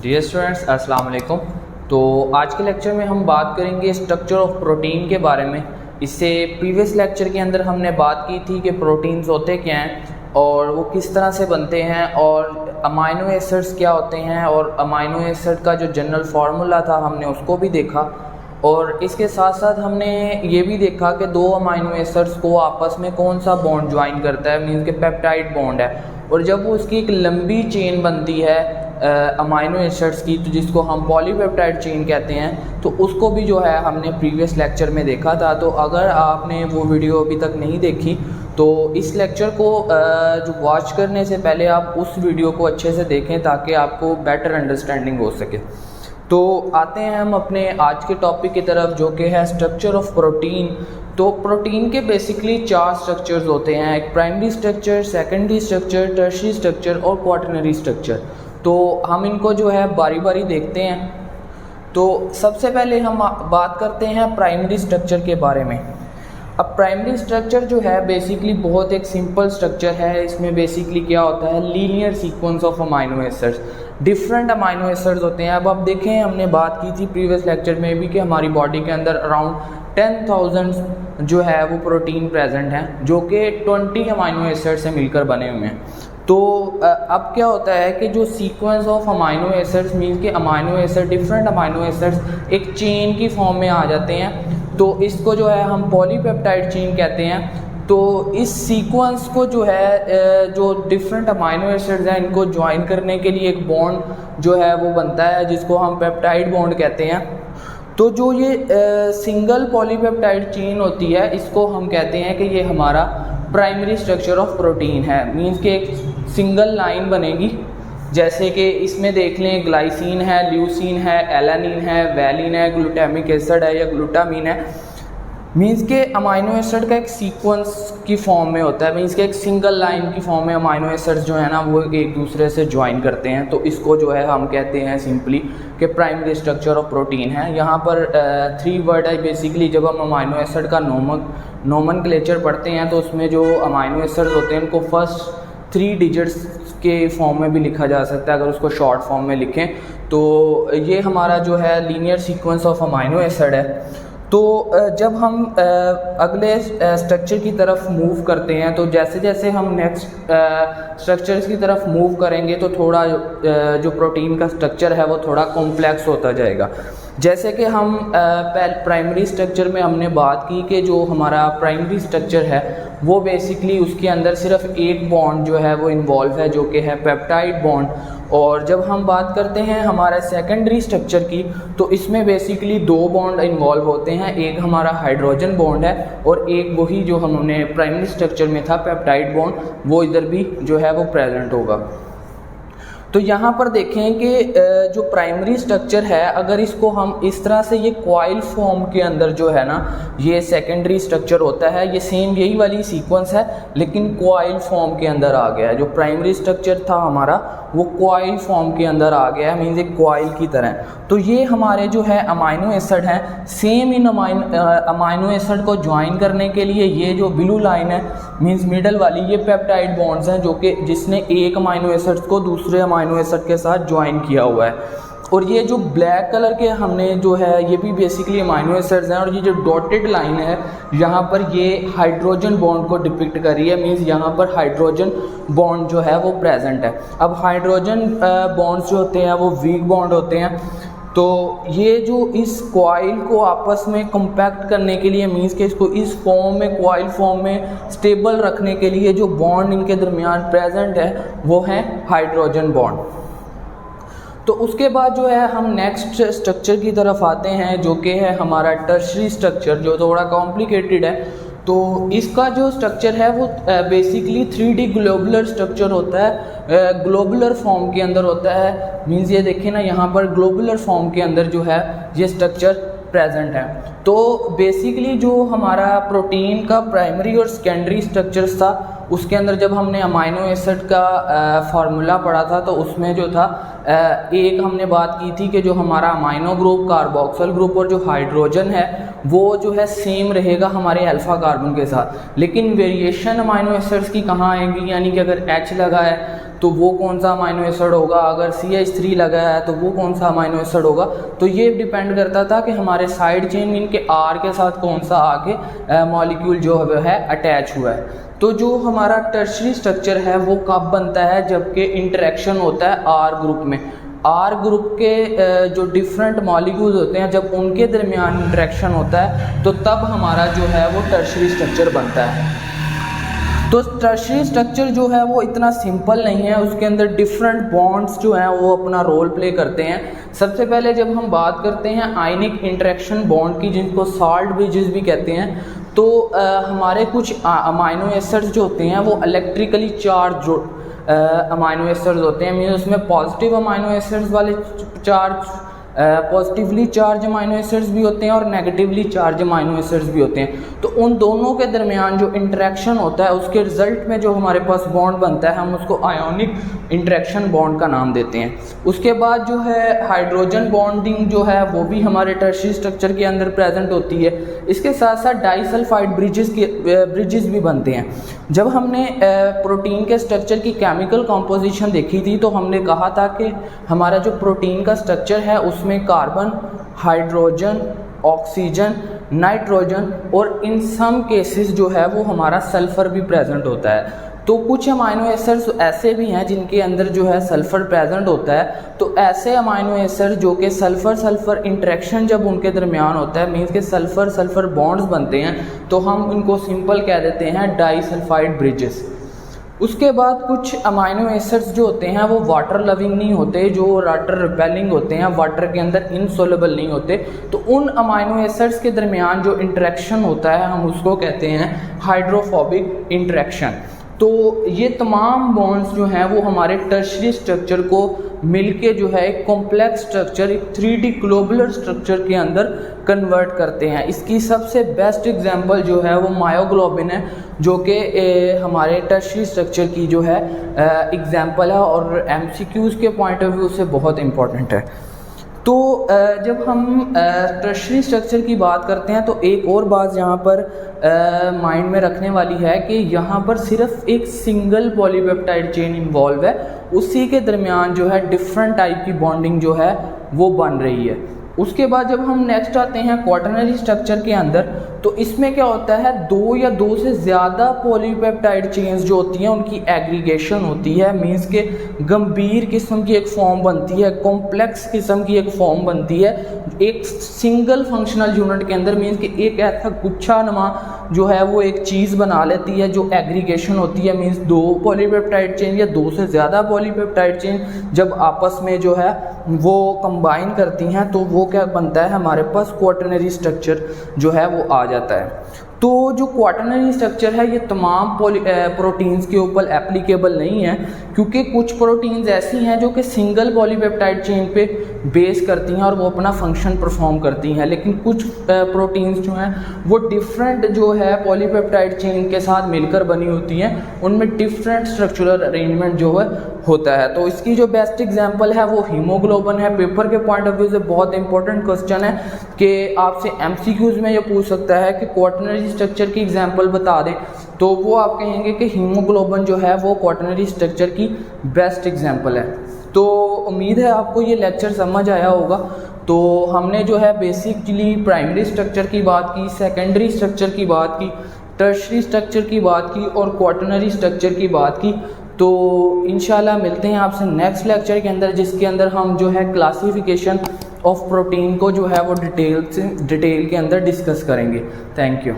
Dear students अस्सलाम वालेकुम। तो आज के लेक्चर में हम बात करेंगे स्ट्रक्चर ऑफ प्रोटीन के बारे में। इससे प्रीवियस लेक्चर के अंदर हमने बात की थी कि प्रोटीन्स होते क्या हैं और वो किस तरह से बनते हैं और अमाइनो एसिड्स क्या होते हैं और अमाइनो एसिड का जो जनरल फार्मूला था हमने उसको भी देखा। और इसके साथ साथ हमने ये भी देखा कि दो अमाइनो एसिड्स को आपस में कौन सा बॉन्ड ज्वाइन करता है, मीन्स के पेप्टाइड बॉन्ड है। और जब वो उसकी एक लंबी चेन बनती है अमाइनो एसिड्स की, तो जिसको हम पॉलीपेप्टाइड चेन कहते हैं, तो उसको भी जो है हमने प्रीवियस लेक्चर में देखा था। तो अगर आपने वो वीडियो अभी तक नहीं देखी तो इस लेक्चर को जो वॉच करने से पहले आप उस वीडियो को अच्छे से देखें ताकि आपको बेटर अंडरस्टैंडिंग हो सके। तो आते हैं हम अपने आज के टॉपिक की तरफ, जो कि है स्ट्रक्चर ऑफ प्रोटीन। तो प्रोटीन के बेसिकली 4 स्ट्रक्चर्स होते हैं, एक primary structure, secondary structure, tertiary structure और क्वाटरनरी स्ट्रक्चर। तो हम इनको जो है बारी बारी देखते हैं। तो सबसे पहले हम बात करते हैं प्राइमरी स्ट्रक्चर के बारे में। अब प्राइमरी स्ट्रक्चर जो है बेसिकली बहुत एक सिंपल स्ट्रक्चर है। इसमें बेसिकली क्या होता है, linear sequence of amino acids, different amino acids होते हैं। अब आप देखें, हमने बात की थी प्रीवियस लेक्चर में भी कि हमारी बॉडी के अंदर अराउंड 10,000 जो है वो प्रोटीन प्रेजेंट हैं, जो कि 20 अमाइनो एसिड से मिलकर बने हुए हैं। तो अब क्या होता है कि जो sequence of amino acids means के amino acid, different amino acids एक चेन की फॉर्म में आ जाते हैं, तो इसको जो है हम पॉलीपेप्टाइड चेन कहते हैं। तो इस सीक्वेंस को जो है जो डिफरेंट अमाइनो एसिड्स हैं इनको ज्वाइन करने के लिए एक बॉन्ड जो है वो बनता है, जिसको हम पेप्टाइड बॉन्ड कहते हैं। तो जो ये सिंगल पॉलीपेप्टाइड चेन होती है, इसको हम कहते हैं कि ये हमारा प्राइमरी स्ट्रक्चर ऑफ प्रोटीन है। मीन्स कि एक सिंगल लाइन बनेगी, जैसे कि इसमें देख लें ग्लाइसिन है, ल्यूसीन है, एलानिन है, वैलिन है, ग्लूटामिक एसिड है या ग्लूटामीन है। मीन्स के अमाइनो एसिड का एक सीक्वेंस की फॉर्म में होता है, मीन्स के एक सिंगल लाइन की फॉर्म में अमाइनो एसिड्स जो है ना वो एक दूसरे से ज्वाइन करते हैं। तो इसको जो है हम कहते हैं सिंपली कि प्राइमरी स्ट्रक्चर ऑफ प्रोटीन है। यहाँ पर 3 वर्ड है बेसिकली। जब हम अमाइनो एसिड का नोमेनक्लेचर पढ़ते हैं तो उसमें जो अमाइनो एसिड्स होते हैं उनको फर्स्ट 3 डिजिट्स के फॉर्म में भी लिखा जा सकता है, अगर उसको शॉर्ट फॉर्म में लिखें तो ये हमारा जो है linear sequence of amino acid है। तो जब हम अगले स्ट्रक्चर की तरफ मूव करते हैं, तो जैसे जैसे हम नेक्स्ट स्ट्रक्चर्स की तरफ मूव करेंगे तो थोड़ा जो प्रोटीन का स्ट्रक्चर है वो थोड़ा कॉम्प्लेक्स होता जाएगा। जैसे कि हम प्राइमरी स्ट्रक्चर में हमने बात की कि जो हमारा प्राइमरी स्ट्रक्चर है वो बेसिकली उसके अंदर सिर्फ एक बॉन्ड जो है वो इन्वॉल्व है, जो कि है पेप्टाइड बॉन्ड। और जब हम बात करते हैं हमारे सेकेंडरी स्ट्रक्चर की, तो इसमें बेसिकली 2 बॉन्ड इन्वॉल्व होते हैं। एक हमारा हाइड्रोजन बॉन्ड है और एक वही जो हमने प्राइमरी स्ट्रक्चर में था पेप्टाइड बॉन्ड, वो इधर भी जो है वो प्रेजेंट होगा। तो यहाँ पर देखें कि जो प्राइमरी स्ट्रक्चर है, अगर इसको हम इस तरह से ये कॉइल फॉर्म के अंदर जो है ना ये सेकेंडरी स्ट्रक्चर होता है, ये सेम यही वाली सीक्वेंस है लेकिन कॉइल फॉर्म के अंदर आ गया है। जो प्राइमरी स्ट्रक्चर था हमारा वो कॉइल फॉर्म के अंदर आ गया है, मीन्स एक कॉइल की तरह। तो ये हमारे जो है अमाइनो एसिड हैं, सेम इन अमाइनो एसिड को ज्वाइन करने के लिए ये जो ब्लू लाइन है मीन्स मिडल वाली, ये पेप्टाइड बॉन्ड्स हैं, जो कि जिसने एक अमाइनो एसिड को दूसरे अमाइनो एसिड के साथ ज्वाइन किया हुआ है। और ये जो ब्लैक कलर के हमने जो है ये भी बेसिकली अमाइनो एसिड्स हैं। और ये जो डॉटेड लाइन है यहाँ पर ये हाइड्रोजन बॉन्ड को डिपिक्ट कर रही है, मीन्स यहाँ पर हाइड्रोजन बॉन्ड जो है वो प्रेजेंट है। अब हाइड्रोजन बॉन्ड्स जो होते हैं वो वीक बॉन्ड होते हैं। तो ये जो इस कॉइल को आपस में कॉम्पैक्ट करने के लिए, मीन्स के इसको इस फॉर्म में कॉइल फॉर्म में स्टेबल रखने के लिए जो बॉन्ड इनके दरमियान प्रेजेंट है वो है हाइड्रोजन बॉन्ड। तो उसके बाद जो है हम नेक्स्ट स्ट्रक्चर की तरफ आते हैं, जो कि है हमारा टर्शियरी स्ट्रक्चर, जो थोड़ा कॉम्प्लिकेटेड है। तो इसका जो स्ट्रक्चर है वो बेसिकली 3D ग्लोबुलर स्ट्रक्चर होता है, ग्लोबुलर फॉर्म के अंदर होता है। मीन्स ये देखिए ना यहाँ पर ग्लोबुलर फॉर्म के अंदर जो है ये स्ट्रक्चर प्रेजेंट है। तो बेसिकली जो हमारा प्रोटीन का प्राइमरी और सेकेंडरी स्ट्रक्चर्स था, उसके अंदर जब हमने अमाइनो एसिड का फार्मूला पढ़ा था तो उसमें जो था एक हमने बात की थी कि जो हमारा अमाइनो ग्रुप, कार्बोक्सिल ग्रुप और जो हाइड्रोजन है वो जो है सेम रहेगा हमारे अल्फ़ा कार्बन के साथ, लेकिन वेरिएशन अमाइनो एसिड्स की कहाँ आएगी, यानी कि अगर H लगा है तो वो कौन सा अमाइनो एसिड होगा, अगर CH3 लगा है तो वो कौन सा अमाइनो एसिड होगा। तो ये डिपेंड करता था कि हमारे साइड चेन में इनके R के साथ कौन सा आगे मॉलिक्यूल जो है अटैच हुआ है। तो जो हमारा टर्शरी स्ट्रक्चर है वो कब बनता है, जबकि इंटरेक्शन होता है R ग्रुप में। R ग्रुप के जो डिफरेंट मॉलिक्यूल्स होते हैं जब उनके दरमियान इंटरेक्शन होता है तो तब हमारा जो है वो टर्शरी स्ट्रक्चर बनता है। तो टर्शरी स्ट्रक्चर जो है वो इतना सिंपल नहीं है, उसके अंदर डिफरेंट बॉन्ड्स जो हैं वो अपना रोल प्ले करते हैं। सबसे पहले जब हम बात करते हैं आयनिक इंटरेक्शन बॉन्ड की, जिनको साल्ट ब्रिजेस भी कहते हैं, तो हमारे कुछ अमाइनो एसिड्स जो होते हैं वो इलेक्ट्रिकली चार्ज जो अमाइनो एसिड्स होते हैं, मीन उसमें पॉजिटिव अमाइनो एसिड्स वाले charge positively charge amino acids भी होते हैं और नेगेटिवली चार्ज अमाइनो एसिड्स भी होते हैं। तो उन दोनों के दरमियान जो इंटरेक्शन होता है उसके रिजल्ट में जो हमारे पास बॉन्ड बनता है हम उसको आयोनिक इंटरेक्शन बॉन्ड का नाम देते हैं। उसके बाद जो है हाइड्रोजन बॉन्डिंग जो है वो भी हमारे टर्शरी स्ट्रक्चर के अंदर प्रेजेंट होती है। इसके साथ साथ डाइसल्फाइड ब्रिजेस भी बनते हैं। जब हमने प्रोटीन के स्ट्रक्चर की केमिकल कॉम्पोजिशन देखी थी तो हमने कहा था कि हमारा जो प्रोटीन का स्ट्रक्चर है उसमें कार्बन, हाइड्रोजन, ऑक्सीजन, नाइट्रोजन और इन सम केसेस जो है वो हमारा सल्फ़र भी प्रेजेंट होता है। तो कुछ अमाइनो एसिड्स ऐसे भी हैं जिनके अंदर जो है सल्फ़र प्रेजेंट होता है। तो ऐसे अमाइनो एसिड जो कि सल्फ़र इंटरेक्शन जब उनके दरमियान होता है, मीन्स के सल्फ़र बॉन्ड्स बनते हैं, तो हम उनको सिंपल कह देते हैं डाइसल्फाइड ब्रिजेस। उसके बाद कुछ अमाइनो एसिड्स जो होते हैं वो वाटर लविंग नहीं होते, जो वाटर रिपेलिंग होते हैं, वाटर के अंदर इनसोलेबल नहीं होते। तो उन अमाइनो एसिड्स के दरमियान जो इंटरेक्शन होता है हम उसको कहते हैं हाइड्रोफोबिक इंटरेक्शन। तो ये तमाम बॉन्ड्स जो हैं वो हमारे टर्शरी स्ट्रक्चर को मिलके जो है एक कॉम्प्लेक्स स्ट्रक्चर, एक 3D ग्लोबुलर स्ट्रक्चर के अंदर कन्वर्ट करते हैं। इसकी सबसे बेस्ट एग्जांपल जो है वो मायोग्लोबिन है, जो कि हमारे टर्शरी स्ट्रक्चर की जो है एग्जांपल है और MCQs के पॉइंट ऑफ व्यू से बहुत इम्पॉर्टेंट है। तो जब हम टर्शरी स्ट्रक्चर की बात करते हैं तो एक और बात यहाँ पर माइंड में रखने वाली है कि यहाँ पर सिर्फ एक सिंगल पॉलीपेप्टाइड चेन इन्वॉल्व है, उसी के दरमियान जो है डिफरेंट टाइप की बॉन्डिंग जो है वो बन रही है। उसके बाद जब हम नेक्स्ट आते हैं क्वाटरनरी स्ट्रक्चर के अंदर, तो इसमें क्या होता है, दो या दो से ज़्यादा पॉलीपेप्टाइड चेन्स जो होती हैं उनकी एग्रीगेशन होती है। मीन्स के गंभीर किस्म की एक फॉर्म बनती है, कॉम्प्लेक्स किस्म की एक फॉर्म बनती है एक सिंगल फंक्शनल यूनिट के अंदर। मीन्स कि एक ऐसा गुच्छा नुमा जो है वो एक चीज़ बना लेती है जो एग्रीगेशन होती है। मीन्स दो पॉलीपेप्टाइड चेन या दो से ज़्यादा पॉलीपेप्टाइड चेन जब आपस में जो है वो कंबाइन करती हैं तो वो क्या बनता है, हमारे पास क्वाटरनरी स्ट्रक्चर जो है वो आ जाता है। तो जो क्वाटरनरी स्ट्रक्चर है ये तमाम प्रोटीन्स के ऊपर एप्लीकेबल नहीं है, क्योंकि कुछ प्रोटीन्स ऐसी हैं जो कि सिंगल पॉलीपेप्टाइड चेन पे बेस करती हैं और वो अपना फंक्शन परफॉर्म करती हैं, लेकिन कुछ प्रोटीन्स जो हैं वो डिफरेंट जो है पॉलीपेप्टाइड चेन के साथ मिलकर बनी होती हैं, उनमें डिफरेंट स्ट्रक्चरल अरेंजमेंट जो है होता है। तो इसकी जो बेस्ट एग्जांपल है वो हीमोग्लोबिन है। पेपर के पॉइंट ऑफ व्यू से बहुत इंपॉर्टेंट क्वेश्चन है कि आपसे MCQs में ये पूछ सकता है कि क्वाटरनरी स्ट्रक्चर की एग्जांपल बता दें, तो वो आप कहेंगे कि हीमोग्लोबिन जो है वो क्वाटरनरी स्ट्रक्चर की बेस्ट एग्जांपल है। तो उम्मीद है आपको ये लेक्चर समझ आया होगा। तो हमने जो है बेसिकली प्राइमरी स्ट्रक्चर की बात की, सेकेंडरी स्ट्रक्चर की बात की, टर्शरी स्ट्रक्चर की बात की और क्वाटरनरी स्ट्रक्चर की बात की। तो इंशाल्लाह मिलते हैं आपसे नेक्स्ट लेक्चर के अंदर, जिसके अंदर हम जो है क्लासिफिकेशन ऑफ प्रोटीन को जो है वो डिटेल के अंदर डिस्कस करेंगे। Thank you.